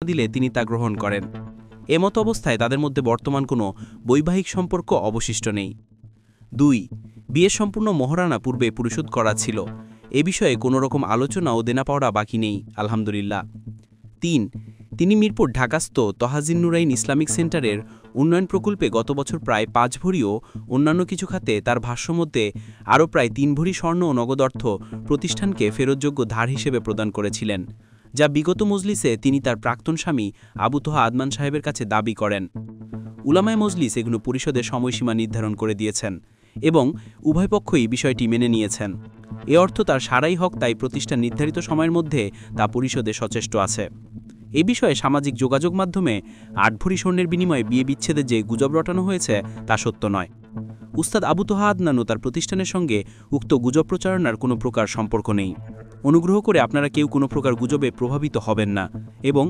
দিলে তিনি তা গ্রহণ করেন। এমত অবস্থায় তাদের মধ্যে বর্তমান কোনো বৈবাহিক সম্পর্ক অবশিষ্ট নেই। 2. বিয়ের সম্পূর্ণ মহারণা পূর্বে পরিশোধ করা ছিল। এ বিষয়ে কোনো রকম আলোচনা ও দেনা পাওয়া বাকি নেই, আলহামদুলিল্লাহ। 3. তিনি মিরপুর ঢাকাস্থ তহাজিন নুরাইন ইসলামিক সেন্টারের উন্নয়ন প্রকল্পে গত বছর প্রায় 5 ভরি ও অন্যান্য কিছু খাতে তার ভাষ্যমধ্যে আরও প্রায় 3 ভরি স্বর্ণ ও নগদ অর্থ প্রতিষ্ঠানকে ফেরতযোগ্য ধার হিসেবে প্রদান করেছিলেন, যা বিগত মজলিসে তিনি তার প্রাক্তন স্বামী আবু তোহা আদমান সাহেবের কাছে দাবি করেন। উলামায়ে মজলিস এগুলো পরিশোধের সময়সীমা নির্ধারণ করে দিয়েছেন এবং উভয় পক্ষই বিষয়টি মেনে নিয়েছেন। এ অর্থ তার সারাই হক, তাই প্রতিষ্ঠান নির্ধারিত সময়ের মধ্যে তা পরিশোধে সচেষ্ট আছে। এ বিষয়ে সামাজিক যোগাযোগ মাধ্যমে 8 ভরি স্বর্ণের বিনিময়ে বিয়ে বিচ্ছেদে যে গুজব রটানো হয়েছে তা সত্য নয়। উস্তাদ আবু তোহা আদনান ও তার প্রতিষ্ঠানের সঙ্গে উক্ত গুজব প্রচারণার কোনো প্রকার সম্পর্ক নেই। অনুগ্রহ করে আপনারা কেউ কোনো প্রকার গুজবে প্রভাবিত হবেন না এবং